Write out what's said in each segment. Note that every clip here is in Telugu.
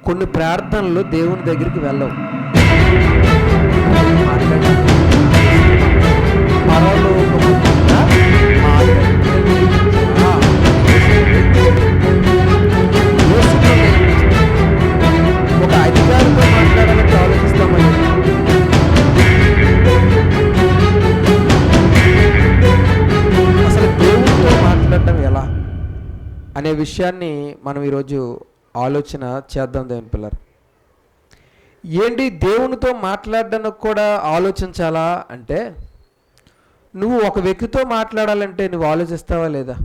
కొన్ని ప్రార్థనలు దేవుని దగ్గరికి వెళ్ళవు. ఒక అధికారితో మాట్లాడాలంటే ఆలోచిస్తామని, అసలు దేవునితో మాట్లాడడం ఎలా అనే విషయాన్ని మనం ఈరోజు ఆలోచన చేద్దాం. దేవుని పిల్లలు, ఏంటి దేవునితో మాట్లాడడానికి కూడా ఆలోచించాలా అంటే, నువ్వు ఒక వ్యక్తితో మాట్లాడాలంటే నువ్వు ఆలోచిస్తావా లేదా?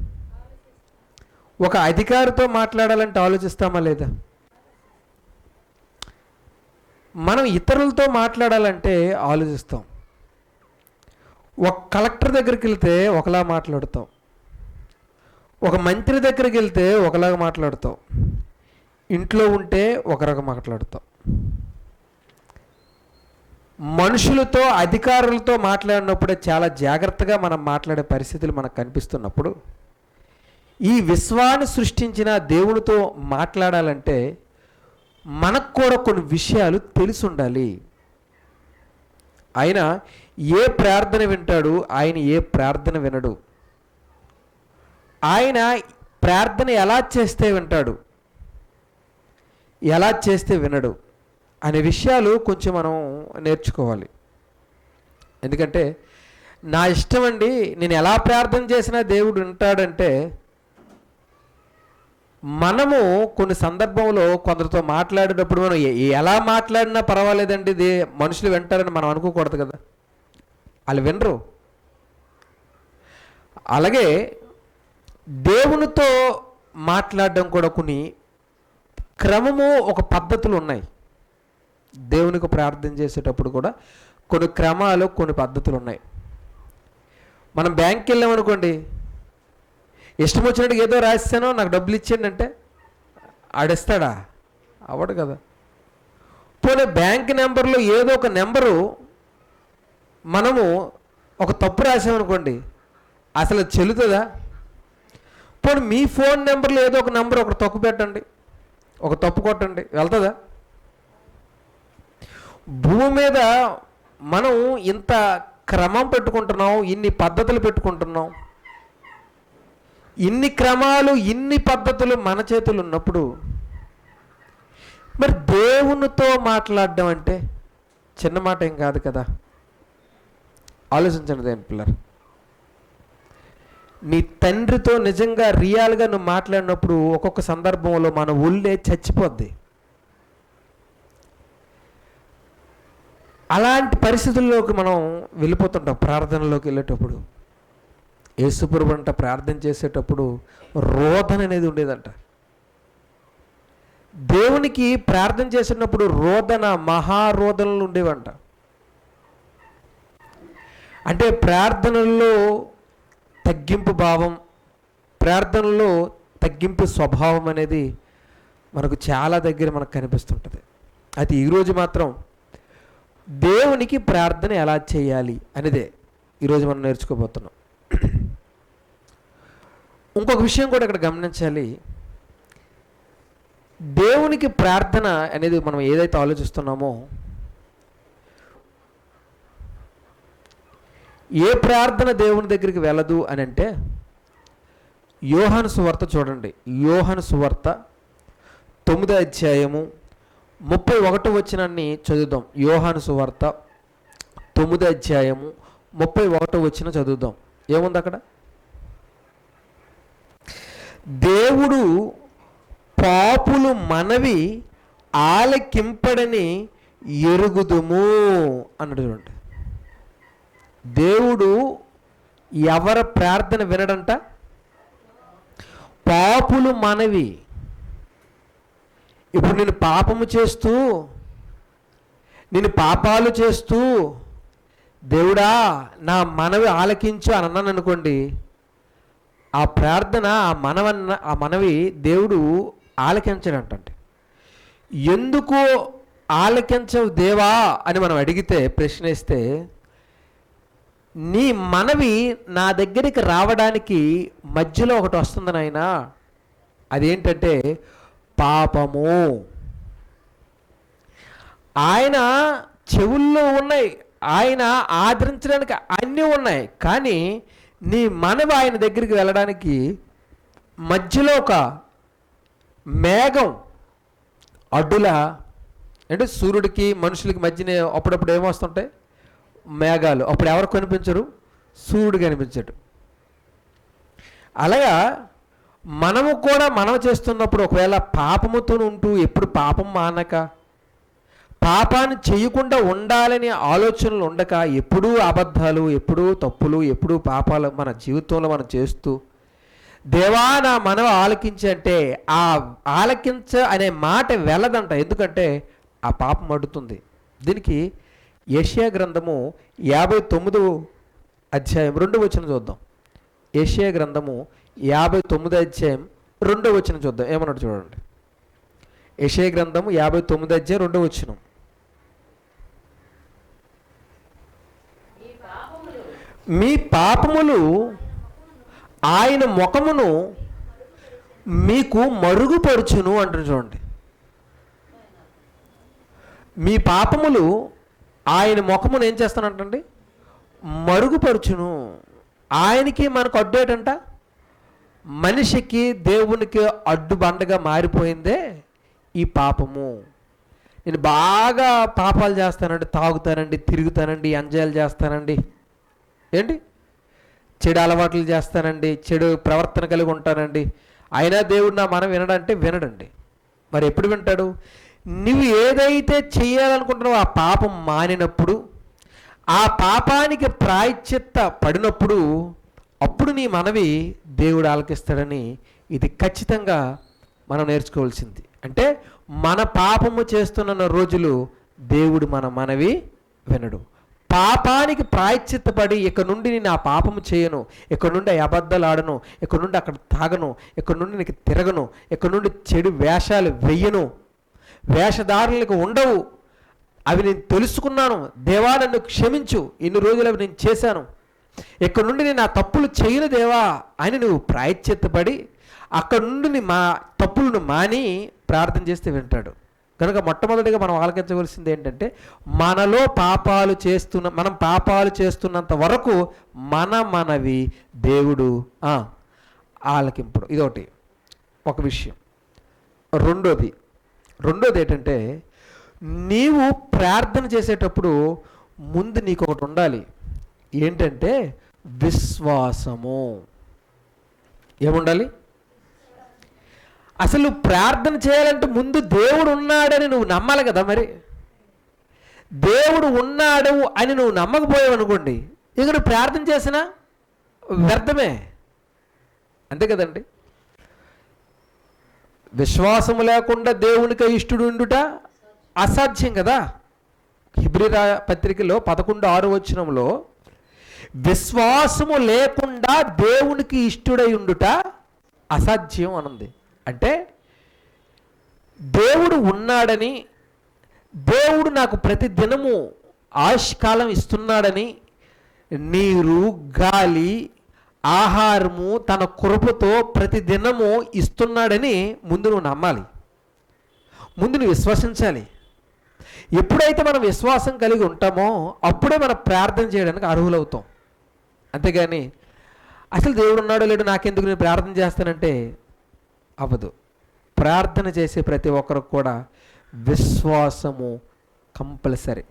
ఒక అధికారితో మాట్లాడాలంటే ఆలోచిస్తామా లేదా? మనం ఇతరులతో మాట్లాడాలంటే ఆలోచిస్తాం. ఒక కలెక్టర్ దగ్గరికి వెళ్తే ఒకలా మాట్లాడతాం, ఒక మంత్రి దగ్గరికి వెళ్తే ఒకలాగా మాట్లాడతాం, ఇంట్లో ఉంటే ఒక రకం మాట్లాడతాం. మనుషులతో అధికారులతో మాట్లాడినప్పుడే చాలా జాగ్రత్తగా మనం మాట్లాడే పరిస్థితులు మనకు కనిపిస్తున్నప్పుడు, ఈ విశ్వాన్ని సృష్టించిన దేవునితో మాట్లాడాలంటే మనకు కూడా కొన్ని విషయాలు తెలిసి ఉండాలి. ఆయన ఏ ప్రార్థన వింటాడు, ఆయన ఏ ప్రార్థన వినడు, ఆయన ప్రార్థన ఎలా చేస్తే వింటాడు, ఎలా చేస్తే వినడు అనే విషయాలు కొంచెం మనం నేర్చుకోవాలి. ఎందుకంటే నా ఇష్టం అండి, నేను ఎలా ప్రార్థన చేసినా దేవుడు వింటాడంటే, మనము కొన్ని సందర్భంలో కొందరితో మాట్లాడేటప్పుడు మనం ఎలా మాట్లాడినా పర్వాలేదండి, మనుషులు వింటారని మనం అనుకోకూడదు కదా. వాళ్ళు వినరు. అలాగే దేవునితో మాట్లాడడం కూడా కొన్ని క్రమము, ఒక పద్ధతులు ఉన్నాయి. దేవునికి ప్రార్థన చేసేటప్పుడు కూడా కొన్ని క్రమాలు, కొన్ని పద్ధతులు ఉన్నాయి. మనం బ్యాంక్కి వెళ్ళామనుకోండి, ఇష్టం వచ్చినట్టు ఏదో రాస్తానో నాకు డబ్బులు ఇచ్చేయండి అంటే ఆడిస్తాడా? అవ్వడు కదా. పోనీ బ్యాంక్ నెంబర్లో ఏదో ఒక నెంబరు మనము ఒక తప్పు రాసామనుకోండి, అసలు చెల్లుతుందా? పోనీ మీ ఫోన్ నెంబర్లో ఏదో ఒక నెంబర్ ఒక తప్పు పెట్టండి, ఒక తప్పు కొట్టండి, వెళ్తుందా? భూమి మీద మనం ఇంత క్రమం పెట్టుకుంటున్నాం, ఇన్ని పద్ధతులు పెట్టుకుంటున్నాం, ఇన్ని క్రమాలు, ఇన్ని పద్ధతులు మన చేతులు ఉన్నప్పుడు మరి దేవునితో మాట్లాడడం అంటే చిన్న మాట ఏం కాదు కదా. ఆలోచించండి దేవుని పిల్లలు, నీ తండ్రితో నిజంగా రియల్గా నువ్వు మాట్లాడినప్పుడు ఒక్కొక్క సందర్భంలో మన ఒళ్ళే చచ్చిపోద్ది. అలాంటి పరిస్థితుల్లోకి మనం వెళ్ళిపోతుంటాం. ప్రార్థనలోకి వెళ్ళేటప్పుడు యేసుప్రభు అంట ప్రార్థన చేసేటప్పుడు రోదన అనేది ఉండేదంట. దేవునికి ప్రార్థన చేసినప్పుడు రోదన, మహారోదనలు ఉండేవంట. అంటే ప్రార్థనల్లో తగ్గింపు భావం, ప్రార్థనలో తగ్గింపు స్వభావం అనేది మనకు చాలా దగ్గర మనకు కనిపిస్తుంటుంది. అయితే ఈరోజు మాత్రం దేవునికి ప్రార్థన ఎలా చేయాలి అనేదే ఈరోజు మనం నేర్చుకోబోతున్నాం. ఇంకొక విషయం కూడా ఇక్కడ గమనించాలి. దేవునికి ప్రార్థన అనేది మనం ఏదైతే ఆలోచిస్తున్నామో, ఏ ప్రార్థన దేవుని దగ్గరికి వెళ్ళదు అని అంటే, యోహాను సువార్త చూడండి. యోహాను సువార్త 9వ అధ్యాయము 31వ వచనాన్ని చదువుదాం. యోహాను సువార్త 9వ అధ్యాయము 31వ వచనం చదువుదాం. ఏముంది అక్కడ? దేవుడు పాపులు మనవి ఆలకింపడని ఎరుగుదుము అన్నాడు. చూడండి, దేవుడు ఎవరి ప్రార్థన వినడంట? పాపులు మనవి. ఇప్పుడు నేను పాపము చేస్తూ, నేను పాపాలు చేస్తూ దేవుడా నా మనవి ఆలకించు అని అన్నాను అనుకోండి, ఆ ప్రార్థన, ఆ మనవి దేవుడు ఆలకించడంటే. ఎందుకు ఆలకించవు దేవా అని మనం అడిగితే, ప్రశ్నిస్తే, నీ మనవి నా దగ్గరికి రావడానికి మధ్యలో ఒకటి వస్తుంది నాయనా. అదేంటంటే పాపము. ఆయన చెవుల్లో ఉన్నాయి, ఆయన ఆదరించడానికి అన్నీ ఉన్నాయి, కానీ నీ మనవి ఆయన దగ్గరికి వెళ్ళడానికి మధ్యలో ఒక మేఘం అడ్డులా, అంటే సూర్యుడికి మనుషులకి మధ్యనే అప్పుడప్పుడు ఏమొస్తుంటాయి మేఘాలు, అప్పుడు ఎవరు కనిపించరు, సూర్యుడు కనిపించడు. అలాగా మనము కూడా మనం చేస్తున్నప్పుడు ఒకవేళ పాపముతో ఉంటూ ఎప్పుడు పాపం మానక, పాపాన్ని చేయకుండా ఉండాలని ఆలోచనలు ఉండక, ఎప్పుడూ అబద్ధాలు, ఎప్పుడూ తప్పులు, ఎప్పుడూ పాపాలు మన జీవితంలో మనం చేస్తూ, దేవా నా మనవ ఆలకించి అంటే ఆ ఆలకించ అనే మాట వెళ్ళదంట. ఎందుకంటే ఆ పాపం అడ్డుతుంది. దీనికి యెషయా గ్రంథము 59వ అధ్యాయం 2వ వచనం చూద్దాం. యెషయా గ్రంథము 59వ అధ్యాయం 2వ వచనం చూద్దాం. ఏమన్నాడు చూడండి. యెషయా గ్రంథము 59వ అధ్యాయం 2వ వచనం. మీ పాపములు ఆయన ముఖమును మీకు మరుగుపరుచును అంటారు చూడండి. మీ పాపములు ఆయన ముఖమును ఏం చేస్తానంటండి, మరుగుపరుచును. ఆయనకి మనకు అడ్డేటంట, మనిషికి దేవునికి అడ్డుబండగా మారిపోయిందే ఈ పాపము. నేను బాగా పాపాలు చేస్తానండి, తాగుతానండి, తిరుగుతానండి, ఎంజాయ్లు చేస్తానండి, ఏంటి చెడు అలవాట్లు చేస్తానండి, చెడు ప్రవర్తన కలిగి ఉంటానండి, అయినా దేవుడు నా మనం వినడంటే వినడండి. మరి ఎప్పుడు వింటాడు? నువ్వు ఏదైతే చేయాలనుకుంటున్నావో ఆ పాపం మానినప్పుడు, ఆ పాపానికి ప్రాయశ్చిత్త పడినప్పుడు, అప్పుడు నీ మనవి దేవుడు ఆలకిస్తాడని ఇది ఖచ్చితంగా మనం నేర్చుకోవాల్సింది. అంటే మన పాపము చేస్తున్న రోజులు దేవుడు మన మనవి వినడు. పాపానికి ప్రాయశ్చిత్తపడి ఇక నుండి నేను ఆ పాపము చేయను, ఇక్కడ నుండి అబద్ధాలు ఆడను, ఇక్కడ నుండి అక్కడ తాగను, ఇక్కడ నుండి నీకు తిరగను, ఇక్కడ నుండి చెడు వేషాలు వెయ్యను, వేషధారులకు ఉండవు, అవి నేను తెలుసుకున్నాను, దేవా నన్ను క్షమించు, ఇన్ని రోజులు అవి నేను చేశాను, ఇక్కడ నుండి నేను ఆ తప్పులు చేయను దేవా అని నువ్వు ప్రాయశ్చిత్తపడి అక్కడ నుండి మా తప్పులను మాని ప్రార్థన చేస్తే వింటాడు. కనుక మొట్టమొదటిగా మనం ఆలకించవలసింది ఏంటంటే, మనలో మనం పాపాలు చేస్తున్నంత వరకు మనవి దేవుడు ఆలకింపుడు. ఇదొకటి ఒక విషయం. రెండోది ఏంటంటే, నీవు ప్రార్థన చేసేటప్పుడు ముందు నీకు ఒకటి ఉండాలి. ఏంటంటే విశ్వాసము. ఏముండాలి? అసలు ప్రార్థన చేయాలంటే ముందు దేవుడు ఉన్నాడని నువ్వు నమ్మాలి కదా. మరి దేవుడు ఉన్నాడు అని నువ్వు నమ్మకపోయావు అనుకోండి, ఇక నువ్వు ప్రార్థన చేసినా వ్యర్థమే, అంతే కదండి. విశ్వాసము లేకుండా దేవునికి ఇష్టడు ఉండుట అసాధ్యం కదా. హెబ్రీ పత్రికలో 11:6 వచనంలో విశ్వాసము లేకుండా దేవునికి ఇష్టడై ఉండుట అసాధ్యం అనుంది. అంటే దేవుడు ఉన్నాడని, దేవుడు నాకు ప్రతి దినము ఆయుష్కాలం ఇస్తున్నాడని, నీరు, గాలి, ఆహారము తన కృపతో ప్రతి దినము ఇస్తున్నాడని ముందు నువ్వు నమ్మాలి, ముందు నువ్వు విశ్వసించాలి. ఎప్పుడైతే మనం విశ్వాసం కలిగి ఉంటామో అప్పుడే మనం ప్రార్థన చేయడానికి అర్హులవుతాం. అంతేగాని అసలు దేవుడు ఉన్నాడో లేడు నాకెందుకు నేను ప్రార్థన చేస్తానంటే అవ్వదు. ప్రార్థన చేసే ప్రతి ఒక్కరికి కూడా విశ్వాసము కంపల్సరీ.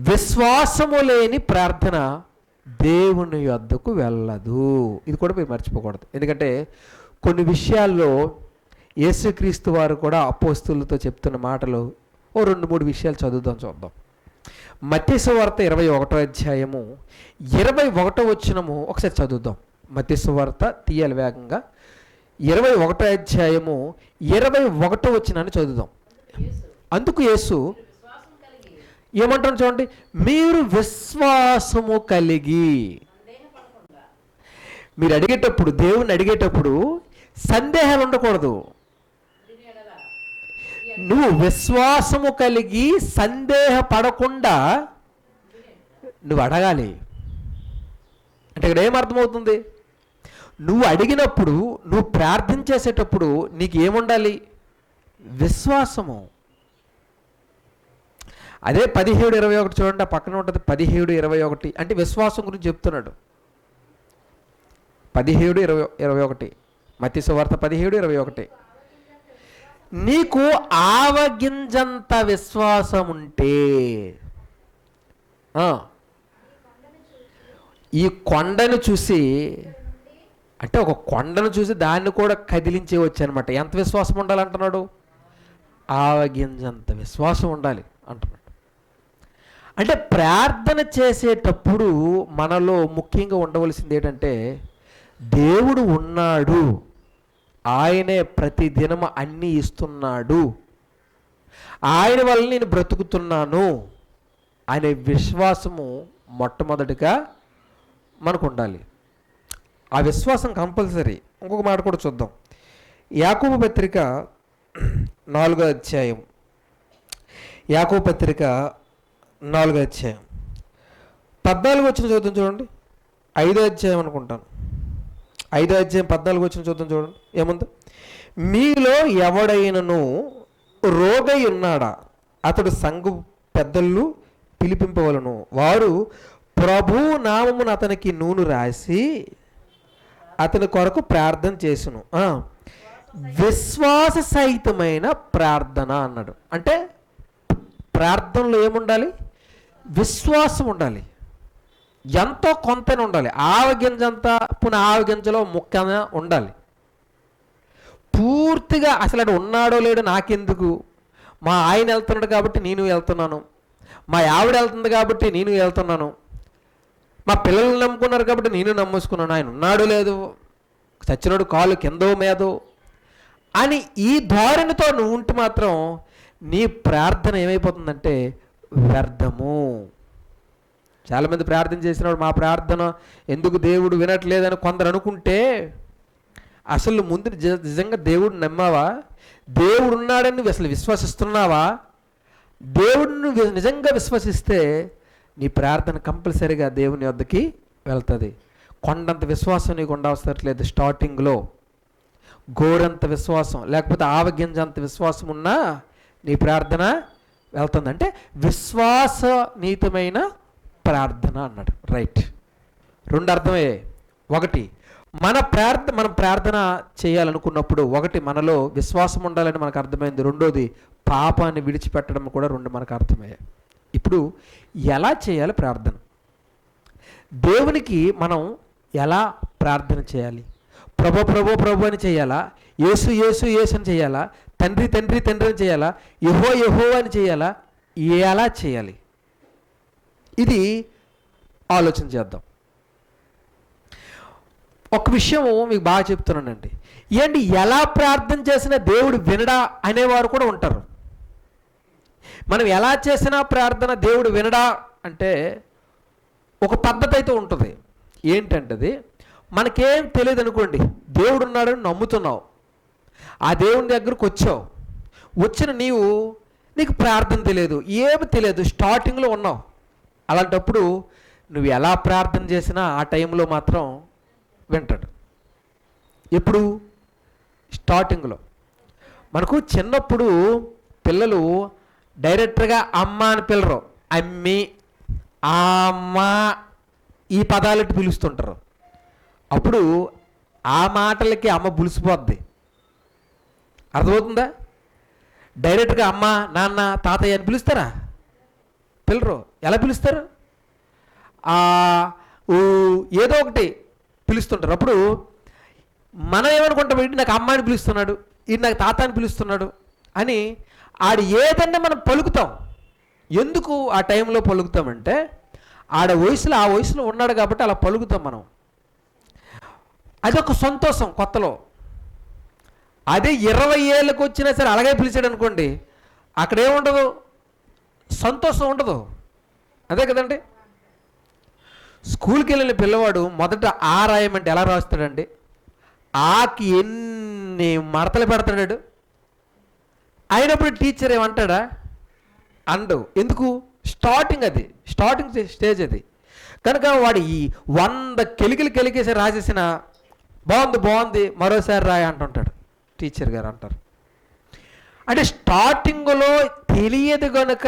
విశ్వాసము లేని ప్రార్థన దేవుని యొద్దకు వెళ్ళదు. ఇది కూడా మీరు మర్చిపోకూడదు. ఎందుకంటే కొన్ని విషయాల్లో యేసుక్రీస్తు వారు కూడా అపోస్తలులతో చెప్తున్న మాటలు 2-3 విషయాలు చూద్దాం. మత్తయి సువార్త 21వ అధ్యాయము 21వ వచనము ఒకసారి చదువుదాం. మత్తయి సువార్త తీయాలి వేగంగా. 21వ అధ్యాయము 21వ వచనాన్ని చదువుదాం. అందుకు యేసు ఏమంటారు చూడండి, మీరు విశ్వాసము కలిగి. మీరు అడిగేటప్పుడు, దేవుణ్ణి అడిగేటప్పుడు సందేహాలు ఉండకూడదు. నువ్వు విశ్వాసము కలిగి సందేహపడకుండా నువ్వు అడగాలి. అంటే ఇక్కడ ఏమర్థమవుతుంది? నువ్వు అడిగినప్పుడు, నువ్వు ప్రార్థన చేసేటప్పుడు నీకు ఏముండాలి? విశ్వాసము. అదే 17:21 చూడండి, ఆ పక్కన ఉంటుంది 17:21. అంటే విశ్వాసం గురించి చెప్తున్నాడు. 17:21 మత్తయి సువార్త 17:21. నీకు ఆవగింజంత విశ్వాసం ఉంటే ఈ కొండను చూసి, అంటే ఒక కొండను చూసి దాన్ని కూడా కదిలించేవచ్చు అనమాట. ఎంత విశ్వాసం ఉండాలంటున్నాడు? ఆవగింజంత విశ్వాసం ఉండాలి అంటున్నాడు. అంటే ప్రార్థన చేసేటప్పుడు మనలో ముఖ్యంగా ఉండవలసింది ఏంటంటే, దేవుడు ఉన్నాడు, ఆయనే ప్రతి దినము అన్నీ ఇస్తున్నాడు, ఆయన వల్ల నేను బ్రతుకుతున్నాను అనే విశ్వాసము మొట్టమొదటిగా మనకు ఉండాలి. ఆ విశ్వాసం కంపల్సరీ. ఇంకొక మాట కూడా చూద్దాం. యాకోబు పత్రిక 4వ అధ్యాయం, యాకోబు పత్రిక 4వ అధ్యాయం 14 వచ్చిన చూద్దాం చూడండి. 5వ అధ్యాయం అనుకుంటాను, 5వ అధ్యాయం 14 వచ్చిన చూద్దాం చూడండి. ఏముంది? మీలో ఎవడైనను రోగై ఉన్నాడా, అతడు సంఘ పెద్దలు పిలిపింపవలను, వారు ప్రభు నామమున అతనికి నూనె రాసి అతని కొరకు ప్రార్థన చేసును. విశ్వాస సహితమైన ప్రార్థన అన్నాడు. అంటే ప్రార్థనలో ఏముండాలి? విశ్వాసం ఉండాలి. ఎంతో కొంతనే ఉండాలి. ఆవగింజంతా ఆవగింజలో ముఖ్యంగా ఉండాలి. పూర్తిగా అసలు అది ఉన్నాడో లేడో నాకెందుకు, మా ఆయన వెళ్తున్నాడు కాబట్టి నేను వెళ్తున్నాను, మా ఆవిడ వెళ్తుంది కాబట్టి నేను వెళ్తున్నాను, మా పిల్లలు నమ్ముకున్నారు కాబట్టి నేను నమ్మేసుకున్నాను, ఆయన ఉన్నాడు లేదు, చచ్చినోడు కాలు కిందో మీదో అని ఈ ధోరణితో నువ్వు ఉంటే మాత్రం నీ ప్రార్థన ఏమైపోతుందంటే వ్యర్థము. చాలామంది ప్రార్థన చేసినప్పుడు మా ప్రార్థన ఎందుకు దేవుడు వినట్లేదని కొందరు అనుకుంటే, అసలు ముందు నిజంగా దేవుడు నమ్మావా? దేవుడు ఉన్నాడని నువ్వు అసలు విశ్వసిస్తున్నావా? దేవుడిని నిజంగా విశ్వసిస్తే నీ ప్రార్థన కంపల్సరీగా దేవుని వద్దకి వెళ్తుంది. కొండంత విశ్వాసం నీకు ఉండవసరట్లేదు. స్టార్టింగ్లో గోరంత విశ్వాసం లేకపోతే ఆవగింజంత విశ్వాసం ఉన్నా నీ ప్రార్థన వెళ్తుంది. అంటే విశ్వాసనీతమైన ప్రార్థన అన్నాడు. రైట్. 2 అర్థమయ్యాయి. 1, మనం ప్రార్థన చేయాలనుకున్నప్పుడు 1 మనలో విశ్వాసం ఉండాలని మనకు అర్థమైంది. 2ది పాపాన్ని విడిచిపెట్టడం కూడా 2 మనకు అర్థమయ్యాయి. ఇప్పుడు ఎలా చేయాలి ప్రార్థన? దేవునికి మనం ఎలా ప్రార్థన చేయాలి? ప్రభు ప్రభు ప్రభు అని చేయాలా? యేసు యేసు యేసు అని చేయాలా? తండ్రి తండ్రి తండ్రి అని చేయాలా? యెహో యెహో అని చేయాలా? ఎలా చేయాలి? ఇది ఆలోచన చేద్దాం. ఒక విషయం మీకు బాగా చెప్తున్నానండి. ఏంటి, ఎలా ప్రార్థన చేసినా దేవుడు వినడా అనేవారు కూడా ఉంటారు. మనం ఎలా చేసినా ప్రార్థన దేవుడు వినడా అంటే ఒక పద్ధతి అయితే ఉంటుంది. ఏంటంటే అది మనకేం తెలియదు అనుకోండి, దేవుడు ఉన్నాడని నమ్ముతున్నావు, ఆ దేవుని దగ్గరకు వచ్చావు, వచ్చిన నీకు ప్రార్థన తెలియదు, ఏమి తెలియదు, స్టార్టింగ్లో ఉన్నావు. అలాంటప్పుడు నువ్వు ఎలా ప్రార్థన చేసినా ఆ టైంలో మాత్రం వింటాడు. ఎప్పుడు? స్టార్టింగ్లో. మనకు చిన్నప్పుడు పిల్లలు డైరెక్ట్గా అమ్మ అని పిల్లరు, అమ్మి అమ్మ ఈ పదాలెట్టి పిలుస్తుంటారు. అప్పుడు ఆ మాటలకి అమ్మ పులిసిపోద్ది. అర్థమవుతుందా? డైరెక్ట్గా అమ్మ నాన్న తాతయ్య అని పిలుస్తారా? పిల్లరు. ఎలా పిలుస్తారు? ఏదో ఒకటి పిలుస్తుంటారు. అప్పుడు మనం ఏమనుకుంటాం, వీడు నాకు అమ్మ అని పిలుస్తున్నాడు, వీడు నాకు తాత అని పిలుస్తున్నాడు అని ఆడు ఏదన్నా మనం పలుకుతాం. ఎందుకు ఆ టైంలో పలుకుతామంటే ఆ వయసులో ఉన్నాడు కాబట్టి అలా పలుకుతాం మనం. అదొక సంతోషం కొత్తలో. అదే 20 ఏళ్ళకి వచ్చినా సరే అలాగే పిలిచాడు అనుకోండి, అక్కడ ఏముండదు, సంతోషం ఉండదు. అదే కదండి. స్కూల్కి వెళ్ళిన పిల్లవాడు మొదట ఆ రాయమంటే ఎలా రాస్తాడండి? ఆకి ఎన్ని మడతలు పెడతాడు. అయినప్పుడు టీచర్ ఏమంటాడా? అండు. ఎందుకు? స్టార్టింగ్ స్టేజ్ అది కనుక వాడు ఈ 100 కెలికేసి రాసేసిన బాగుంది మరోసారి రాయ అంటుంటాడు, టీచర్ గారు అంటారు. అంటే స్టార్టింగ్లో తెలియదు కనుక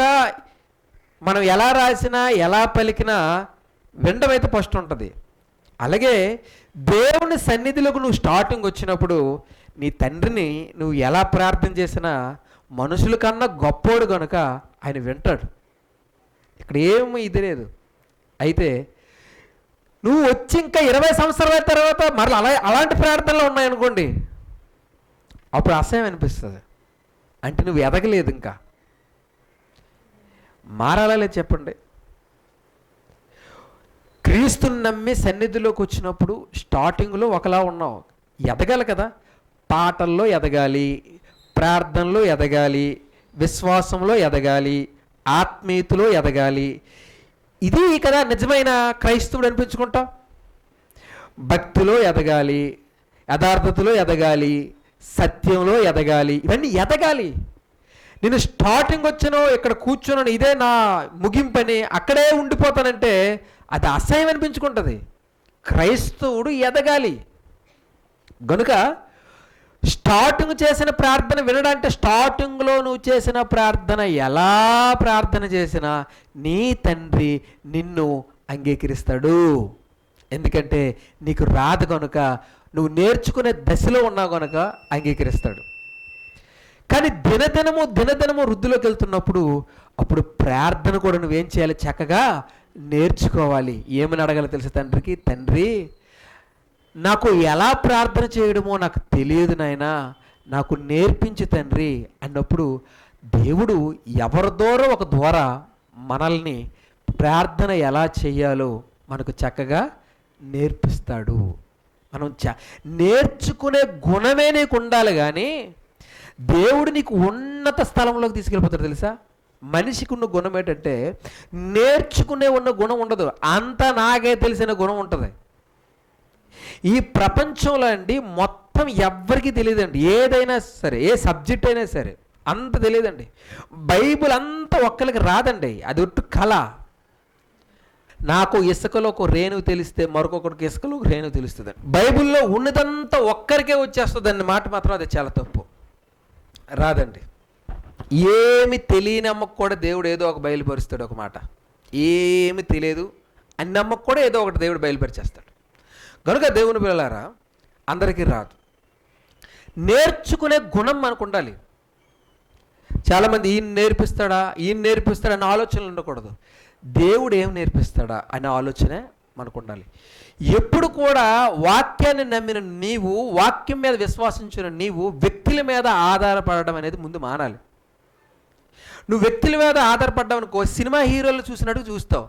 మనం ఎలా రాసినా ఎలా పలికినా వినడం అయితే ఫస్ట్ ఉంటుంది. అలాగే దేవుని సన్నిధిలోకి నువ్వు స్టార్టింగ్ వచ్చినప్పుడు నీ తండ్రిని నువ్వు ఎలా ప్రార్థన చేసినా మనుషుల కన్నా గొప్పోడు కనుక ఆయన వింటాడు. ఇక్కడ ఏమి ఇది లేదు. అయితే నువ్వు వచ్చి ఇంకా 20 సంవత్సరాల తర్వాత మరలా అలాంటి ప్రార్థనలు ఉన్నాయనుకోండి, అప్పుడు అసహ్యం అనిపిస్తుంది. అంటే నువ్వు ఎదగలేదు, ఇంకా మారాలా లేదు చెప్పండి. క్రీస్తుని నమ్మి సన్నిధిలోకి వచ్చినప్పుడు స్టార్టింగ్లో ఒకలా ఉన్నావు, ఎదగాలి కదా. పాటల్లో ఎదగాలి, ప్రార్థనలో ఎదగాలి, విశ్వాసంలో ఎదగాలి, ఆత్మీయతలో ఎదగాలి. ఇది కదా నిజమైన క్రైస్తవుడు అనిపించుకుంటాం. భక్తిలో ఎదగాలి, యథార్థతలో ఎదగాలి, సత్యంలో ఎదగాలి. ఇవన్నీ ఎదగాలి. నేను స్టార్టింగ్ వచ్చాను, ఇక్కడ కూర్చున్నాను, ఇదే నా ముగింపని అక్కడే ఉండిపోతానంటే అది అసహ్యం అనిపించుకుంటుంది. క్రైస్తవుడు ఎదగాలి గనుక స్టార్టింగ్ చేసిన ప్రార్థన వినడంటే, స్టార్టింగ్లో నువ్వు చేసిన ప్రార్థన ఎలా ప్రార్థన చేసినా నీ తండ్రి నిన్ను అంగీకరిస్తాడు. ఎందుకంటే నీకు రాదు కనుక, నువ్వు నేర్చుకునే దశలో ఉన్నావు కనుక అంగీకరిస్తాడు. కానీ దినదినము వృద్ధిలోకి వెళ్తున్నప్పుడు అప్పుడు ప్రార్థన కూడా నువ్వేం చేయాలి, చక్కగా నేర్చుకోవాలి. ఏమని అడగాలి తెలుసా తండ్రికి, తండ్రి నాకు ఎలా ప్రార్థన చేయడమో నాకు తెలియదు నాయనా, నాకు నేర్పించు తండ్రి అన్నప్పుడు దేవుడు ఎవరిదోరో ఒక ద్వారా మనల్ని ప్రార్థన ఎలా చేయాలో మనకు చక్కగా నేర్పిస్తాడు. మనం నేర్చుకునే గుణమే నీకు ఉండాలి. కానీ దేవుడు నీకు ఉన్నత స్థలంలోకి తీసుకెళ్ళిపోతాడు తెలుసా. మనిషికి ఉన్న గుణం ఏంటంటే నేర్చుకునే ఉన్న గుణం ఉండదు, అంతా నాకే తెలిసిన గుణం ఉంటుంది. ఈ ప్రపంచంలో అండి మొత్తం ఎవ్వరికీ తెలియదండి. ఏదైనా సరే, ఏ సబ్జెక్ట్ అయినా సరే అంత తెలియదండి. బైబిల్ అంతా ఒక్కరికి రాదండి, అది ఒట్టు కళ. నాకు ఇసుకలో ఒక రేణువు తెలిస్తే మరొకరికి ఇసుకలో ఒక రేణువు తెలుస్తుంది. బైబిల్లో ఉన్నదంతా ఒక్కరికే వచ్చేస్తుంది అన్న మాట మాత్రం అది చాలా తప్పు, రాదండి. ఏమి తెలియని అమ్మకు కూడా దేవుడు ఏదో ఒక బయలుపరుస్తాడు. ఒక మాట ఏమి తెలియదు అన్న అమ్మకు కూడా ఏదో ఒకటి దేవుడు బయలుపరిచేస్తాడు. కనుక దేవుని పిల్లలారా, అందరికీ రాదు. నేర్చుకునే గుణం మనకు ఉండాలి. చాలామంది ఈయన నేర్పిస్తాడా అనే ఆలోచనలు ఉండకూడదు. దేవుడు ఏం నేర్పిస్తాడా అనే ఆలోచనే మనకు ఉండాలి. ఎప్పుడు కూడా వాక్యాన్ని నమ్మిన నీవు, వాక్యం మీద విశ్వాసించిన నీవు వ్యక్తుల మీద ఆధారపడడం అనేది ముందు మానాలి. నువ్వు వ్యక్తుల మీద ఆధారపడ్డావు అనుకో, సినిమా హీరోలు చూసినట్టు చూస్తావు.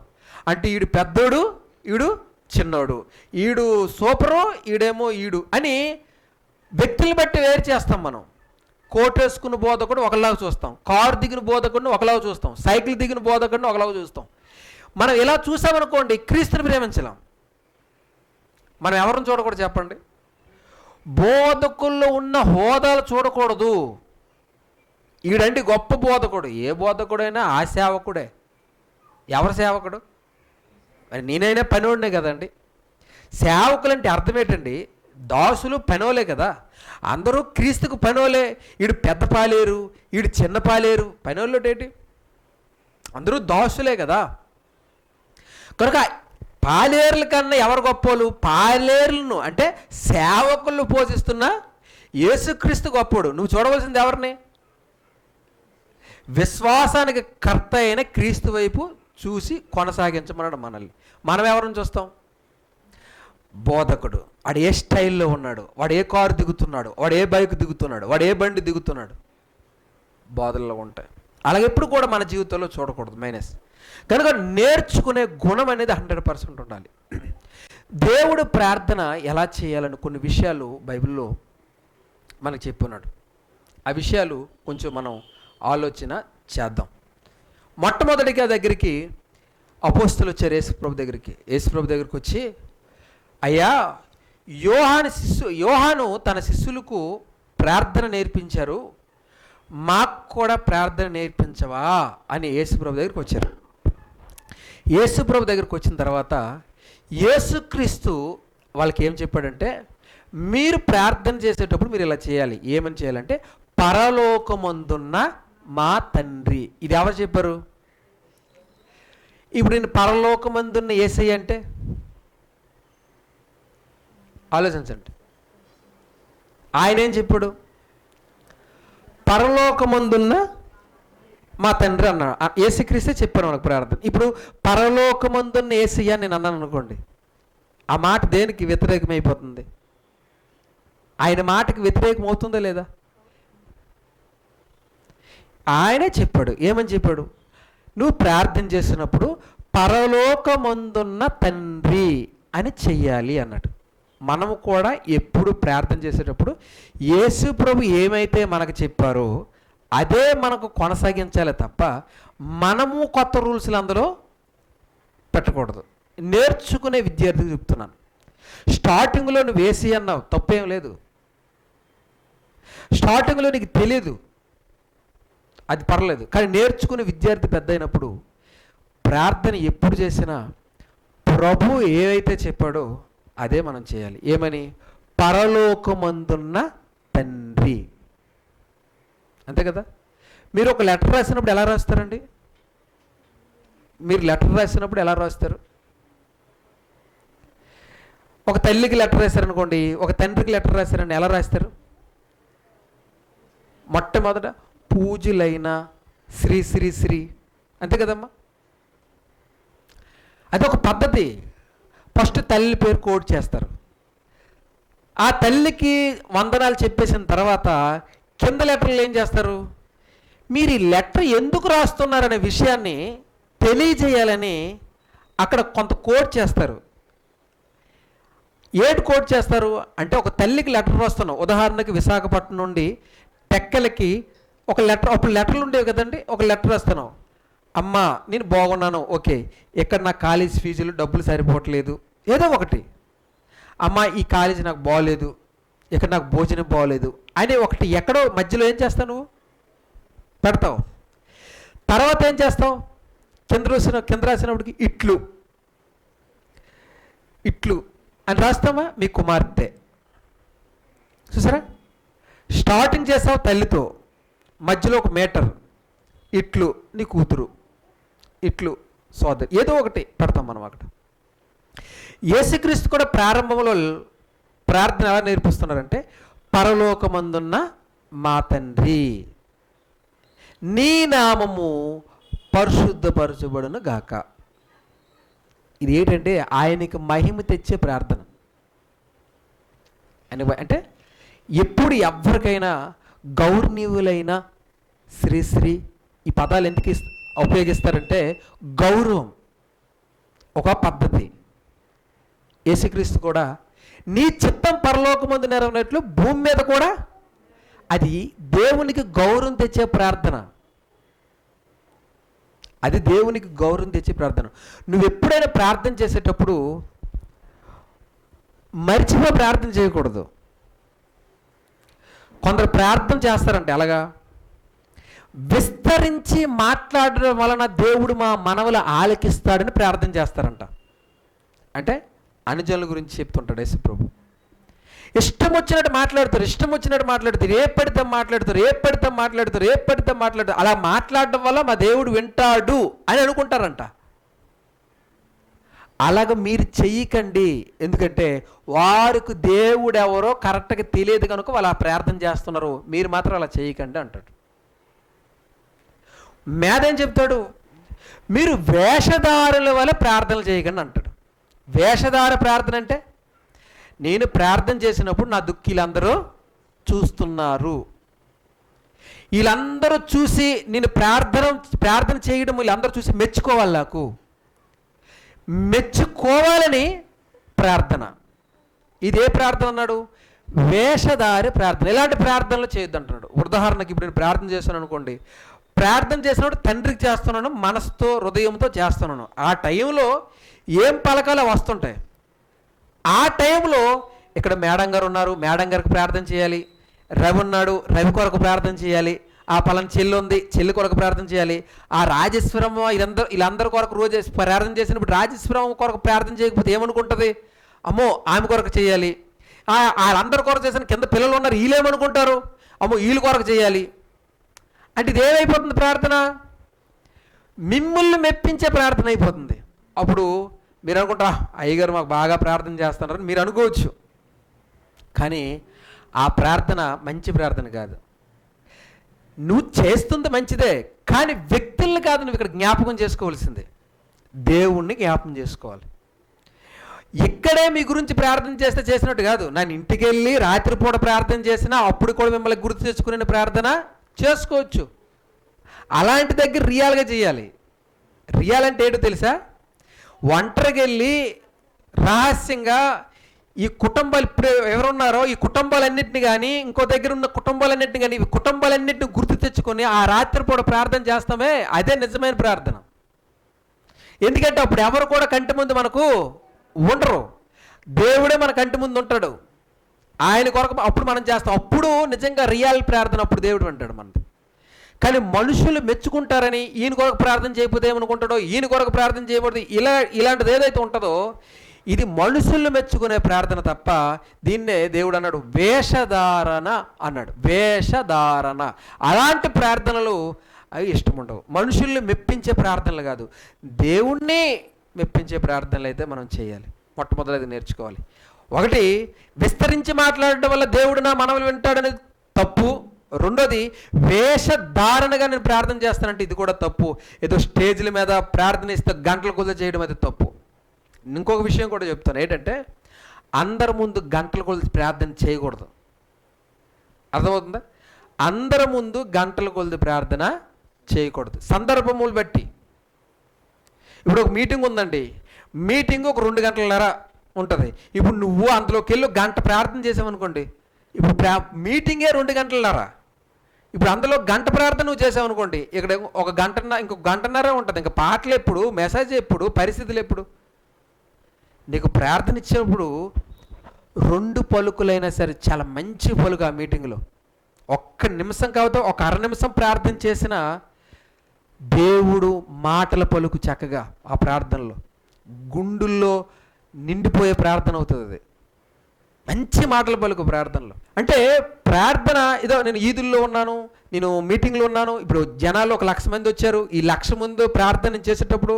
అంటే ఈడు పెద్దోడు, ఈడు చిన్నోడు, ఈడు సూపరు, ఈడేమో ఈడు అని వ్యక్తులను బట్టి వేరు చేస్తాం మనం. కోట్ వేసుకున్న బోధకుడు ఒకలాగా చూస్తాం, కారు దిగిన బోధకుడిని ఒకలాగా చూస్తాం, సైకిల్ దిగిన బోధకుడిని ఒకలాగా చూస్తాం. మనం ఇలా చూసామనుకోండి, క్రీస్తుని ప్రేమించలేం. మనం ఎవరిని చూడకూడదు చెప్పండి. బోధకుల్లో ఉన్న హోదాలు చూడకూడదు. ఈడండి గొప్ప బోధకుడు, ఏ బోధకుడైనా ఆ సేవకుడే. ఎవరు సేవకుడు? మరి నేనైనా పనివాడినే కదండి. సేవకులంటే అర్థం ఏంటండి? దాసులు పనోలే కదా. అందరూ క్రీస్తుకు పనోలే. ఈడు పెద్ద పాలేరు, ఈడు చిన్న పాలేరు. పనోళ్ళు ఏంటి? అందరూ దాసులే కదా. కనుక పాలేరుల కన్నా ఎవరు గొప్పోలు? పాలేరులను అంటే సేవకులను పోషిస్తున్న యేసుక్రీస్తు గొప్పోడు. నువ్వు చూడవలసింది ఎవరిని? విశ్వాసానికి కర్త అయిన క్రీస్తు వైపు చూసి కొనసాగించమన్నాడు మనల్ని. మనం ఎవరిని చూస్తాం? బోధకుడు. వాడు ఏ స్టైల్లో ఉన్నాడు, వాడు ఏ కారు దిగుతున్నాడు, వాడు ఏ బైక్ దిగుతున్నాడు, వాడు ఏ బండి దిగుతున్నాడు, బోధనలో ఉంటాయి. అలాగే ఎప్పుడు కూడా మన జీవితంలో చూడకూడదు మైనస్. కనుక నేర్చుకునే గుణం అనేది 100% ఉండాలి. దేవుడు ప్రార్థన ఎలా చేయాలని కొన్ని విషయాలు బైబిల్లో మనకు చెప్పున్నాడు. ఆ విషయాలు కొంచెం మనం ఆలోచన చేద్దాం. మొట్టమొదటిగా దగ్గరికి అపోస్తలులు వచ్చారు యేసుప్రభు దగ్గరికి. యేసుప్రభు దగ్గరికి వచ్చి, అయ్యా యోహాను తన శిష్యులకు ప్రార్థన నేర్పించారు, మాకు కూడా ప్రార్థన నేర్పించవా అని యేసుప్రభు దగ్గరికి వచ్చారు. యేసుప్రభు దగ్గరికి వచ్చిన తర్వాత యేసుక్రీస్తు వాళ్ళకి ఏం చెప్పాడంటే, మీరు ప్రార్థన చేసేటప్పుడు మీరు ఇలా చేయాలి. ఏమని చేయాలంటే, పరలోకమందున్న మా తండ్రి. ఇది ఎవరు చెప్పారు? ఇప్పుడు నేను పరలోకమందున్న యేసయ్య అంటే ఆలోచించండి. ఆయన ఏం చెప్పాడు? పరలోకమందున్న మా తండ్రి అన్నాడు. యేసుక్రీస్తే చెప్పాను మనకు ప్రార్థన. ఇప్పుడు పరలోకమందున్న యేసయ్య నేను అన్నాను అనుకోండి, ఆ మాట దేనికి వ్యతిరేకమైపోతుంది? ఆయన మాటకి వ్యతిరేకం అవుతుందా లేదా? ఆయనే చెప్పాడు. ఏమని చెప్పాడు? నువ్వు ప్రార్థన చేసినప్పుడు పరలోకమందున్న తండ్రి అని చెయ్యాలి అన్నాడు. మనము కూడా ఎప్పుడు ప్రార్థన చేసేటప్పుడు యేసు ప్రభు ఏమైతే మనకు చెప్పారో అదే మనకు కొనసాగించాలి తప్ప మనము కొత్త రూల్స్లు అందులో పెట్టకూడదు. నేర్చుకునే విద్యార్థికి చెప్తున్నాను. స్టార్టింగ్లో నువ్వు వేసి అన్నావు, తప్పేం లేదు. స్టార్టింగ్లో నీకు తెలియదు, అది పర్లేదు. కానీ నేర్చుకునే విద్యార్థి పెద్ద అయినప్పుడు ప్రార్థన ఎప్పుడు చేసినా ప్రభు ఏవైతే చెప్పాడో అదే మనం చేయాలి. ఏమని? పరలోకమందున్న తండ్రి. అంతే కదా? మీరు ఒక లెటర్ రాసినప్పుడు ఎలా రాస్తారండి? మీరు లెటర్ రాసినప్పుడు ఎలా రాస్తారు? ఒక తల్లికి లెటర్ రాశారనుకోండి, ఒక తండ్రికి లెటర్ రాశారండి, ఎలా రాస్తారు? మొట్టమొదట పూజలైన శ్రీ శ్రీ శ్రీ, అంతే కదమ్మా? అదొక పద్ధతి. ఫస్ట్ తల్లి పేరు కోడ్ చేస్తారు. ఆ తల్లికి వందనాలు చెప్పేసిన తర్వాత కింద లెటర్లు ఏం చేస్తారు? మీరు ఈ లెటర్ ఎందుకు రాస్తున్నారనే విషయాన్ని తెలియజేయాలని అక్కడ కొంత కోడ్ చేస్తారు. ఏడు కోడ్ చేస్తారు అంటే, ఒక తల్లికి లెటర్ రాస్తున్నాం. ఉదాహరణకి విశాఖపట్నం నుండి టెక్కలకి ఒక లెటర్, అప్పుడు లెటర్లు ఉండేవి కదండి. ఒక లెటర్ రాస్తున్నాం, అమ్మ నేను బాగున్నాను, ఓకే, ఇక్కడ నా కాలేజ్ ఫీజులు డబ్బులు సరిపోవట్లేదు, ఏదో ఒకటి. అమ్మ ఈ కాలేజీ నాకు బాగోలేదు, ఇక్కడ నాకు భోజనం బాగోలేదు అని ఒకటి ఎక్కడో మధ్యలో ఏం చేస్తావు? నువ్వు పెడతావు. తర్వాత ఏం చేస్తావు? కింద రాసినప్పటికి ఇట్లు ఇట్లు అని రాస్తామా? మీ కుమార్తె. చూసారా? స్టార్టింగ్ చేస్తావు తల్లితో, మధ్యలో ఒక మీటర్, ఇట్లు నీ కూతురు, ఇట్లు సోదరి, ఏదో ఒకటి పెడతాం మనం అక్కడ. యేసుక్రీస్తు కూడా ప్రారంభంలో ప్రార్థన ఎలా నేర్పిస్తున్నారంటే, పరలోకమందున్న మా తండ్రి నీ నామము పరిశుద్ధపరచబడును గాక. ఇది ఏంటంటే ఆయనకి మహిమ తెచ్చే ప్రార్థన. అంటే ఎప్పుడు ఎవరికైనా గౌరవనీయులైన శ్రీశ్రీ ఈ పదాలు ఎందుకు ఉపయోగిస్తారంటే, గౌరవం ఒక పద్ధతి. యేసుక్రీస్తు కూడా నీ చిత్తం పరలోకమందు నెరవేరినట్లు భూమి మీద కూడా, అది దేవునికి గౌరవం తెచ్చే ప్రార్థన. అది దేవునికి గౌరవం తెచ్చే ప్రార్థన. నువ్వు ఎప్పుడైనా ప్రార్థన చేసేటప్పుడు మర్చిపోయి ప్రార్థన చేయకూడదు. కొందరు ప్రార్థన చేస్తారంటే అలాగా విస్తరించి మాట్లాడడం వలన దేవుడు మా మనవులు ఆలకిస్తాడని ప్రార్థన చేస్తారంట. అంటే అనుజనుల గురించి చెప్తుంటాడు యేసు ప్రభు. ఇష్టం వచ్చినట్టు మాట్లాడుతారు, ఏ పడితే మాట్లాడుతారు. అలా మాట్లాడడం వల్ల మా దేవుడు వింటాడు అని అనుకుంటారంట. అలాగ మీరు చెయ్యకండి. ఎందుకంటే వారికి దేవుడు ఎవరో కరెక్ట్గా తెలియదు కనుక వాళ్ళు ఆ ప్రార్థన చేస్తున్నారు. మీరు మాత్రం అలా చేయకండి అంటాడు. మేదేం చెప్తాడు? మీరు వేషధారుల వల్ల ప్రార్థనలు చేయకండి అంటాడు. వేషధార ప్రార్థన అంటే, నేను ప్రార్థన చేసినప్పుడు నా దుఃఖీలందరూ చూస్తున్నారు, వీళ్ళందరూ చూసి నేను ప్రార్థన చేయడం వీళ్ళందరూ చూసి మెచ్చుకోవాలి, నాకు మెచ్చుకోవాలని ప్రార్థన. ఇదే ప్రార్థన అన్నాడు? వేషధారి ప్రార్థన. ఇలాంటి ప్రార్థనలు చేయొద్దు అంటున్నాడు. ఉదాహరణకి ఇప్పుడు నేను ప్రార్థన చేస్తాను అనుకోండి, ప్రార్థన చేసినప్పుడు తండ్రికి చేస్తున్నాను, మనసుతో హృదయంతో చేస్తున్నాను. ఆ టైంలో ఏం పలకాలో వస్తుంటాయి. ఆ టైంలో ఇక్కడ మేడం గారు ఉన్నారు, మేడం గారికి ప్రార్థన చేయాలి, రవి ఉన్నాడు, రవి కొరకు ప్రార్థన చేయాలి, ఆ పలానా చెల్లి ఉంది, చెల్లి కొరకు ప్రార్థన చేయాలి, ఆ రాజేశ్వరమ్మ వీళ్ళందరి కొరకు రోజు ప్రార్థన చేసినప్పుడు రాజేశ్వరమ్మ కొరకు ప్రార్థన చేయకపోతే ఏమనుకుంటుంది? అమ్మో ఆమె కొరకు చేయాలి. వాళ్ళందరి కొరకు చేసిన కింద పిల్లలు ఉన్నారు, వీళ్ళేమనుకుంటారు? అమ్మో వీళ్ళ కొరకు చేయాలి. అంటే ఇది ఏమైపోతుంది ప్రార్థన? మిమ్మల్ని మెప్పించే ప్రార్థన అయిపోతుంది. అప్పుడు మీరు అనుకుంటా అయ్యగారు మాకు బాగా ప్రార్థన చేస్తున్నారని మీరు అనుకోవచ్చు. కానీ ఆ ప్రార్థన మంచి ప్రార్థన కాదు. నువ్వు చేస్తుంది మంచిదే, కానీ వ్యక్తుల్ని కాదు నువ్వు ఇక్కడ జ్ఞాపకం చేసుకోవాల్సిందే, దేవుణ్ణి జ్ఞాపకం చేసుకోవాలి. ఇక్కడే మీ గురించి ప్రార్థన చేస్తే చేసినట్టు కాదు. నేను ఇంటికి వెళ్ళి రాత్రిపూట ప్రార్థన చేసినా అప్పుడు కూడా మిమ్మల్ని గుర్తు తెచ్చుకునే ప్రార్థన చేసుకోవచ్చు. అలాంటి దగ్గర రియల్గా చేయాలి. రియల్ అంటే ఏంటో తెలుసా? ఒంటరికి వెళ్ళి రహస్యంగా ఈ కుటుంబాలు ఇప్పుడు ఎవరున్నారో ఈ కుటుంబాలన్నింటినీ కానీ ఇంకో దగ్గర ఉన్న కుటుంబాలన్నింటినీ కానీ ఈ కుటుంబాలన్నింటినీ గుర్తు తెచ్చుకొని ఆ రాత్రిపూట ప్రార్థన చేస్తామే, అదే నిజమైన ప్రార్థన. ఎందుకంటే అప్పుడు ఎవరు కూడా కంటి ముందు మనకు ఉండరు, దేవుడే మన కంటి ముందు ఉంటాడు. ఆయన కొరకు అప్పుడు మనం చేస్తాం. అప్పుడు నిజంగా రియల్ ప్రార్థన అప్పుడు దేవుడు అంటాడు మనది. కానీ మనుషులు మెచ్చుకుంటారని ఈయన కొరకు ప్రార్థన చేయకపోతే ఏమనుకుంటాడో, ఈయన కొరకు ప్రార్థన చేయకూడదు, ఇలాంటిది ఏదైతే ఉంటుందో ఇది మనుషులు మెచ్చుకునే ప్రార్థన తప్ప, దీన్నే దేవుడు అన్నాడు వేషధారణ అన్నాడు. వేషధారణ అలాంటి ప్రార్థనలు అవి ఇష్టం ఉండవు. మనుషుల్ని మెప్పించే ప్రార్థనలు కాదు, దేవుణ్ణి మెప్పించే ప్రార్థనలు అయితే మనం చేయాలి. మొట్టమొదటిది నేర్చుకోవాలి. ఒకటి, విస్తరించి మాట్లాడడం వల్ల దేవుడు నా మనవులు వింటాడనేది తప్పు. రెండోది, వేషధారణగా నేను ప్రార్థన చేస్తానంటే ఇది కూడా తప్పు. ఏదో స్టేజ్ల మీద ప్రార్థన ఇస్తే గంటల కొద్ది చేయడం అది తప్పు. ఇంకొక విషయం కూడా చెప్తాను, ఏంటంటే అందరి ముందు గంటల కొద్ది ప్రార్థన చేయకూడదు. అర్థమవుతుందా? అందరి ముందు గంటల కొద్ది ప్రార్థన చేయకూడదు. సందర్భములు బట్టి. ఇప్పుడు ఒక మీటింగ్ ఉందండి, మీటింగ్ ఒక 2 గంటలన్నర ఉంటుంది. ఇప్పుడు నువ్వు అందులోకి వెళ్ళి గంట ప్రార్థన చేసావనుకోండి, ఇప్పుడు మీటింగే 2 గంటలన్నర. ఇప్పుడు అందులో గంట ప్రార్థన నువ్వు చేసావనుకోండి, ఇక్కడ ఒక ఇంకొక గంటన్నర ఉంటుంది. ఇంకా పాటలు ఎప్పుడు, మెసేజ్ ఎప్పుడు, పరిస్థితులు ఎప్పుడు? నీకు ప్రార్థన ఇచ్చినప్పుడు 2 పలుకులైనా సరే చాలా మంచి పలుకు. ఆ మీటింగ్లో 1 నిమిషం కాకపోతే ఒక అర నిమిషం ప్రార్థన చేసిన దేవుడు మాటల పలుకు చక్కగా ఆ ప్రార్థనలో గుండుల్లో నిండిపోయే ప్రార్థన అవుతుంది. అది మంచి మాటల పలుకు ప్రార్థనలో. అంటే ప్రార్థన ఏదో నేను ఈదుల్లో ఉన్నాను, నేను మీటింగ్లో ఉన్నాను, ఇప్పుడు జనాలు 1,00,000 మంది వచ్చారు, ఈ 1,00,000 మంది ప్రార్థన చేసేటప్పుడు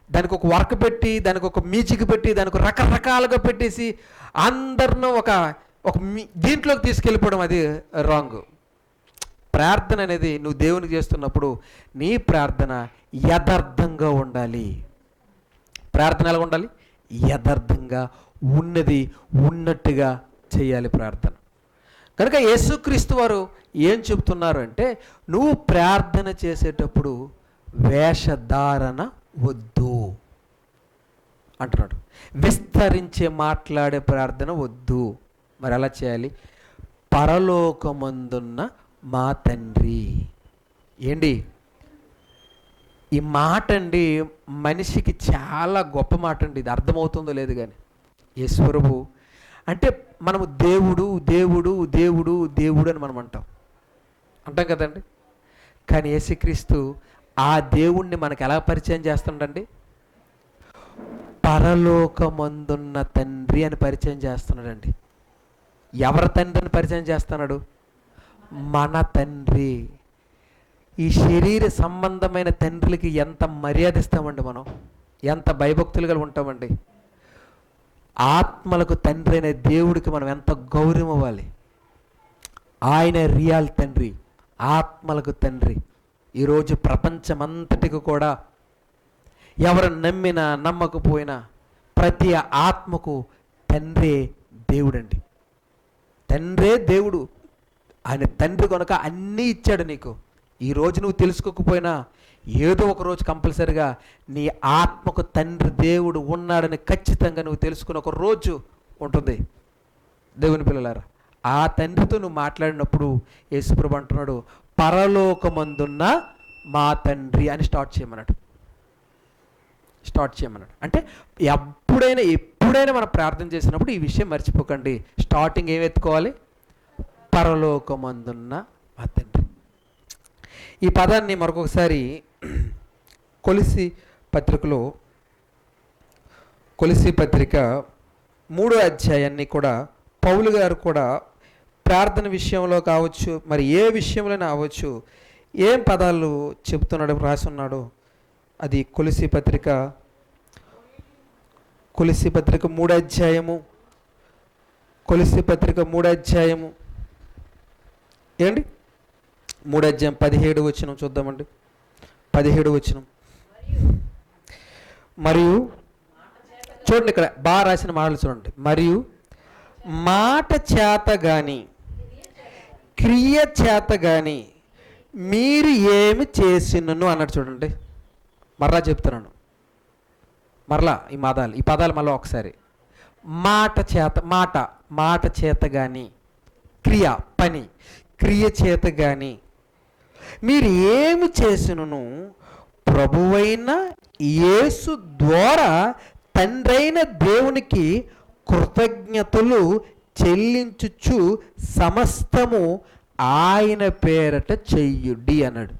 దానికి ఒక వర్క్ పెట్టి, దానికి ఒక మ్యూజిక్ పెట్టి, దానికి రకరకాలుగా పెట్టేసి అందరినూ ఒక దీంట్లోకి తీసుకెళ్ళిపోవడం అది రాంగ్. ప్రార్థన అనేది నువ్వు దేవునికి చేస్తున్నప్పుడు నీ ప్రార్థన యథార్థంగా ఉండాలి. ప్రార్థన ఎలా ఉండాలి? యథార్థంగా ఉన్నది ఉన్నట్టుగా చేయాలి ప్రార్థన. కనుక యేసుక్రీస్తు వారు ఏం చెబుతున్నారు అంటే, నువ్వు ప్రార్థన చేసేటప్పుడు వేషధారణ వద్దు అంటున్నాడు. విస్తరించే మాట్లాడే ప్రార్థన వద్దు. మరి ఎలా చేయాలి? పరలోకమందున్న మా తండ్రి. ఏంటి ఈ మాట అండి? మనిషికి చాలా గొప్ప మాట అండి. ఇది అర్థమవుతుందో లేదు కానీ, యేసుప్రభు అంటే మనము దేవుడు దేవుడు దేవుడు దేవుడు అని మనం అంటాం కదండి. కానీ యేసుక్రీస్తు ఆ దేవుణ్ణి మనకు ఎలా పరిచయం చేస్తున్నాడండి? పరలోకమందున్న తండ్రి అని పరిచయం చేస్తున్నాడండి. ఎవరి తండ్రిని పరిచయం చేస్తున్నాడు? మన తండ్రి. ఈ శరీర సంబంధమైన తండ్రులకి ఎంత మర్యాద ఇస్తామండి మనం, ఎంత భయభక్తులుగా ఉంటామండి. ఆత్మలకు తండ్రి అనే దేవుడికి మనం ఎంత గౌరవం ఇవ్వాలి. ఆయన రియల్ తండ్రి, ఆత్మలకు తండ్రి. ఈరోజు ప్రపంచమంతటికి కూడా ఎవరు నమ్మినా నమ్మకపోయినా ప్రతి ఆత్మకు తండ్రే దేవుడండి. తండ్రే దేవుడు. ఆయన తండ్రి కనుక అన్నీ ఇచ్చాడు నీకు. ఈరోజు నువ్వు తెలుసుకోకపోయినా ఏదో ఒక రోజు కంపల్సరిగా నీ ఆత్మకు తండ్రి దేవుడు ఉన్నాడని ఖచ్చితంగా నువ్వు తెలుసుకున్న ఒక రోజు ఉంటుంది. దేవుని పిల్లలారా, ఆ తండ్రితో నువ్వు మాట్లాడినప్పుడు యేసుప్రభు అంటున్నాడు, పరలోకమందున్న మా తండ్రి అని స్టార్ట్ చేయమన్నాడు. అంటే ఎప్పుడైనా మనం ప్రార్థన చేసినప్పుడు ఈ విషయం మర్చిపోకండి. స్టార్టింగ్ ఏం ఎత్తుకోవాలి? పరలోకమందున్న మా తండ్రి. ఈ పదాన్ని మరొకసారి కొలిసి పత్రిక 3వ అధ్యాయాన్ని కూడా పౌలు గారు కూడా ప్రార్థన విషయంలో కావచ్చు, మరి ఏ విషయంలోనే అవ్వచ్చు, ఏం పదాలు చెప్తున్నాడు, రాసి ఉన్నాడు అది కొలసీ పత్రిక 3వ అధ్యాయము, కొలసీ పత్రిక 3వ అధ్యాయము ఏంటి 3వ అధ్యాయం 17వ వచనం చూద్దామండి. 17వ వచనం. మరియు చూడండి, ఇక్కడ బాగా రాసిన మాటలు చూడండి. మరియు మాట చేత కానీ క్రియ చేత కానీ మీరు ఏమి చేసినను అన్నాడు. చూడండి, మరలా చెప్తున్నాను, మరలా ఈ పదాలు మళ్ళీ ఒకసారి. మాట చేత కానీ, పని క్రియ చేత కానీ మీరు ఏమి చేసినను ప్రభువైన యేసు ద్వారా తండ్రైన దేవునికి కృతజ్ఞతలు చెల్లించుచు సమస్తము ఆయన పేరట చెయ్యుడి అన్నాడు.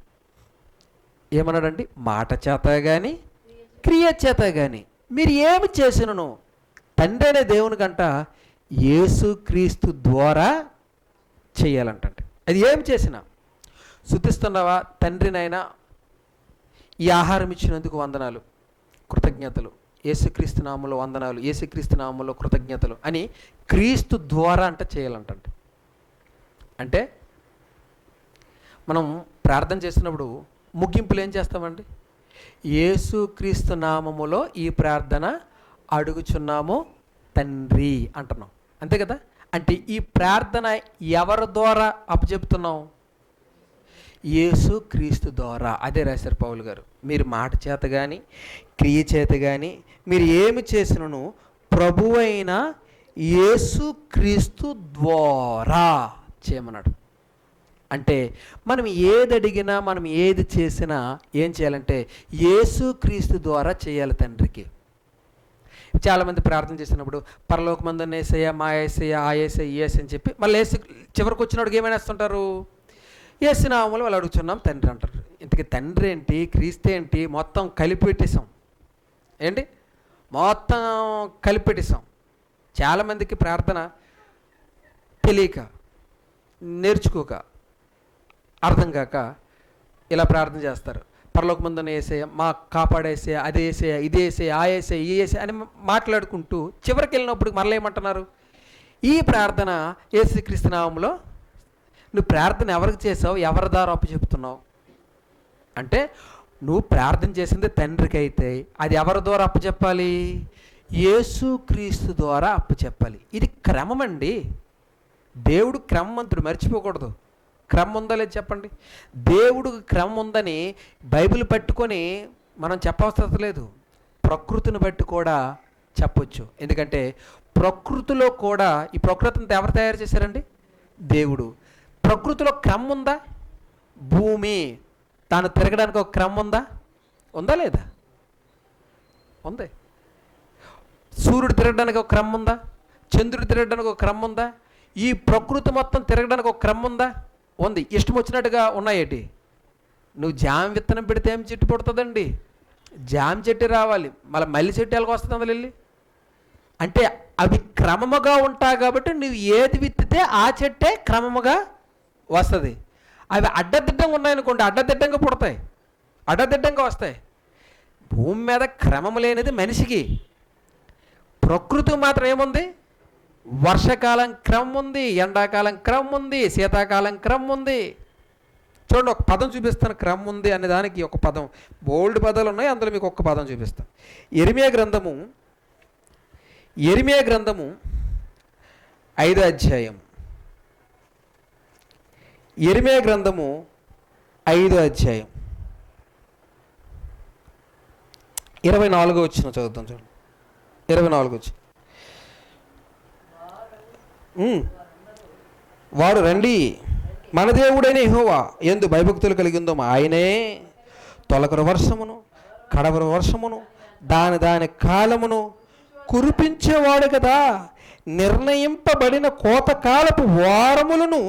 ఏమన్నాడండి? మాట చేత కానీ క్రియ చేత కానీ మీరు ఏమి చేసినను తండ్రి అనే దేవునికంట యేసుక్రీస్తు ద్వారా చేయాలంటండి. అది ఏమి చేసినా స్తుతిస్తున్నావా తండ్రినైనా, ఈ ఆహారం ఇచ్చినందుకు వందనాలు, కృతజ్ఞతలు, యేసుక్రీస్తు నామములో వందనాలు, యేసుక్రీస్తు నామములో కృతజ్ఞతలు అని క్రీస్తు ద్వారా అంట చేయాలంటండి. అంటే మనం ప్రార్థన చేసినప్పుడు ముగింపులు ఏం చేస్తామండి? యేసుక్రీస్తు నామములో ఈ ప్రార్థన అడుగుచున్నాము తండ్రి అంటున్నాం, అంతే కదా. అంటే ఈ ప్రార్థన ఎవరి ద్వారా అప్పచెప్తున్నాం? యేసుక్రీస్తు ద్వారా. అదే రాశారు పౌలు గారు. మీరు మాట చేత కానీ క్రియ చేత కానీ మీరు ఏమి చేసినను ప్రభువైన యేసుక్రీస్తు ద్వారా చేయమన్నాడు. అంటే మనం ఏది అడిగినా, మనం ఏది చేసినా ఏం చేయాలంటే యేసుక్రీస్తు ద్వారా చేయాలి తండ్రికి. చాలామంది ప్రార్థన చేసినప్పుడు పరలోకమందున్న యేసయ్య, మా యేసయ్య, ఆ యేసయ్య, ఈ యేసయ్య అని చెప్పి మళ్ళీ చివరికి వచ్చినప్పుడు ఏమైనా యేసు నామములో వాళ్ళు అడుగుతున్నాం తండ్రి అంటారు. ఇంతకీ తండ్రి ఏంటి, క్రీస్తు ఏంటి, మొత్తం కలిపెట్టేసాం. ఏంటి? మొత్తం కలిపెట్టేసాం. చాలామందికి ప్రార్థన తెలియక, నేర్చుకోక, అర్థం కాక ఇలా ప్రార్థన చేస్తారు. పరలోకమందున్న యేసయ్య, మా కాపాడేసే, అదే యేసయ్య, ఇదే యేసయ్య, ఆ యేసయ్య, ఈ యేసయ్య అని మాట్లాడుకుంటూ చివరికి వెళ్ళినప్పుడు మరలా ఏమంటున్నారు? ఈ ప్రార్థన యేసుక్రీస్తు నామములో. నువ్వు ప్రార్థన ఎవరికి చేసావు? ఎవరి ద్వారా అప్పు చెప్తున్నావు? అంటే నువ్వు ప్రార్థన చేసింది తండ్రికి అయితే అది ఎవరి ద్వారా అప్పు చెప్పాలి? యేసుక్రీస్తు ద్వారా అప్పు చెప్పాలి. ఇది క్రమం అండి. దేవుడు క్రమవంతుడు, మర్చిపోకూడదు. క్రమం ఉందా లేదు చెప్పండి. దేవుడు క్రమం ఉందని బైబిల్ పట్టుకొని మనం చెప్పవసరం లేదు. ప్రకృతిని బట్టి కూడా చెప్పొచ్చు. ఎందుకంటే ప్రకృతిలో కూడా, ఈ ప్రకృతిని ఎవరు తయారు చేశారండి? దేవుడు. ప్రకృతిలో క్రమం ఉందా? భూమి తాను తిరగడానికి ఒక క్రమం ఉందా? ఉందా లేదా? ఉంది. సూర్యుడు తిరగడానికి ఒక క్రమం ఉందా? చంద్రుడు తిరగడానికి ఒక క్రమం ఉందా? ఈ ప్రకృతి మొత్తం తిరగడానికి ఒక క్రమం ఉందా? ఉంది. ఇష్టం వచ్చినట్టుగా ఉన్నాయేటి? నువ్వు జామ విత్తనం పెడితే ఏం చెట్టు పుడుతుందండి? జామ చెట్టు రావాలి, మళ్ళీ చెట్టు ఎలాగ వస్తుంది అందులో వెళ్ళి? అంటే అవి క్రమముగా ఉంటాయి కాబట్టి నువ్వు ఏది విత్తితే ఆ చెట్టే క్రమముగా వస్తుంది. అవి అడ్డదిడ్డంగా ఉన్నాయనుకోండి, అడ్డదిడ్డంగా పుడతాయి, అడ్డదిడ్డంగా వస్తాయి. భూమి మీద క్రమం లేనిది మనిషికి. ప్రకృతి మాత్రం ఏముంది? వర్షాకాలం క్రమం ఉంది, ఎండాకాలం క్రమం ఉంది, శీతాకాలం క్రమం ఉంది. చూడండి, ఒక పదం చూపిస్తాను. క్రమం ఉంది అనే దానికి ఒక పదం, బోల్డ్ పదాలు ఉన్నాయి, అందులో మీకు ఒక్క పదం చూపిస్తాను. యెరెమీయా గ్రంథము 5వ అధ్యాయం. యెరెమీయా గ్రంథము 5వ అధ్యాయం 24వ వచనం చదువుతాం. చూడండి, 24వ వచనం. వారు రండి, మన దేవుడైన యెహోవా యందు భయభక్తులు కలిగి ఉందాం. ఆయనే తొలకరి వర్షమును కడవరి వర్షమును దాని కాలమును కురిపించేవాడు కదా. నిర్ణయింపబడిన కోతకాలపు వారములను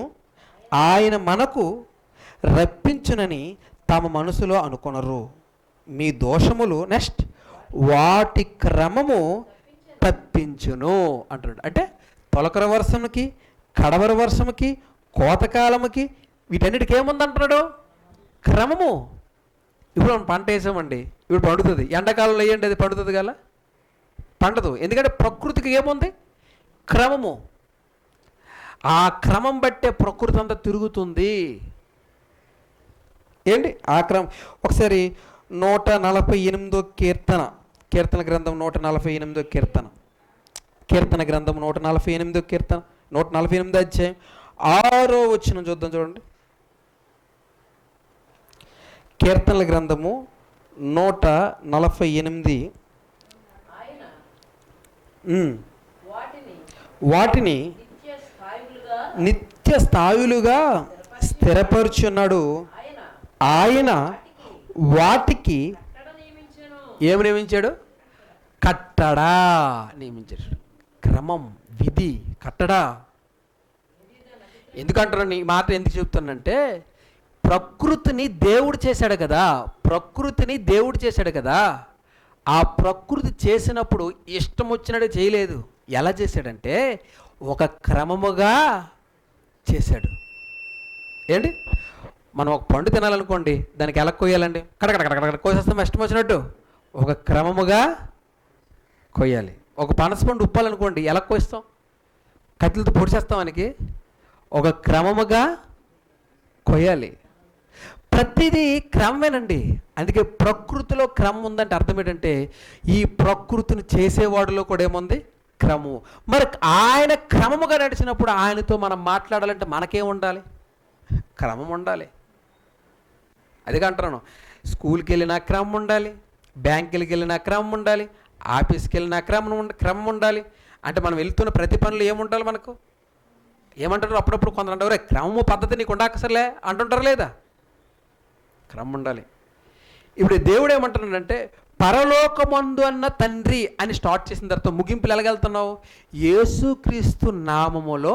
ఆయన మనకు రప్పించునని తమ మనసులో అనుకొనరు. మీ దోషములు వాటి క్రమము తప్పించును అంటున్నాడు. అంటే తొలకరి వర్షముకి, కడవరి వర్షముకి, కోతకాలముకి, వీటన్నిటికి ఏముందంటున్నాడు? క్రమము. ఇప్పుడు మనం పంట వేసామండి, ఇప్పుడు పండుతుంది. ఎండాకాలంలో వేయండి, అది పండుతుంది కదా, పండదు. ఎందుకంటే ప్రకృతికి ఏముంది? క్రమము. ఆ క్రమం బట్టే ప్రకృతి అంతా తిరుగుతుంది. ఏంటి ఆ క్రమం? ఒకసారి 148వ కీర్తన, కీర్తన గ్రంథం 148వ కీర్తన, కీర్తన గ్రంథం 148వ కీర్తన 148వ అధ్యాయం 6వ వచనం చూద్దాం. చూడండి, కీర్తనల గ్రంథము 148. వాటిని నిత్య స్థాయులుగా స్థిరపరుచున్నాడు. ఆయన వాటికి ఏమి నియమించాడు? కట్టడా నియమించాడు. క్రమం, విధి, కట్టడా. ఎందుకంటారు ఈ మాట ఎందుకు చెప్తానంటే, ప్రకృతిని దేవుడు చేశాడు కదా, ప్రకృతిని దేవుడు చేశాడు కదా. ఆ ప్రకృతి చేసినప్పుడు ఇష్టం వచ్చినట్టు చేయలేదు. ఎలా చేశాడంటే ఒక క్రమముగా చేశాడు. ఏంటి, మనం ఒక పండు తినాలనుకోండి, దానికి ఎలా కొయ్యాలండి? కడకడ కోసేస్తాం ఇష్టం వచ్చినట్టు? ఒక క్రమముగా కొయ్యాలి. ఒక పనసపండు ఉప్పాలనుకోండి, ఎలా కోస్తాం? కత్తులతో పొడిచేస్తాం. మనకి ఒక క్రమముగా కొయ్యాలి. ప్రతిదీ క్రమమేనండి. అందుకే ప్రకృతిలో క్రమం ఉందంటే అర్థం ఏంటంటే, ఈ ప్రకృతిని చేసేవాడిలో కూడా ఏముంది? క్రమము. మరి ఆయన క్రమముగా నడిచినప్పుడు ఆయనతో మనం మాట్లాడాలంటే మనకేం ఉండాలి? క్రమం ఉండాలి. అదిగా అంటున్నాను. స్కూల్కి వెళ్ళిన క్రమం ఉండాలి, బ్యాంకులకి వెళ్ళిన క్రమం ఉండాలి, ఆఫీస్కి వెళ్ళిన క్రమం ఉండాలి. అంటే మనం వెళ్తున్న ప్రతి పనులు ఏముండాలి? మనకు ఏమంటారు? అప్పుడప్పుడు కొందరు అంటారు, క్రమము పద్ధతి నీకు ఉండక్కర్లే అంటుంటారు లేదా? క్రమం ఉండాలి. ఇప్పుడు దేవుడు ఏమంటున్నాడంటే, పరలోకమందు అన్న తండ్రి అని స్టార్ట్ చేసిన తర్వాత ముగింపులు ఎలాగెళ్తున్నావు? యేసుక్రీస్తు నామములో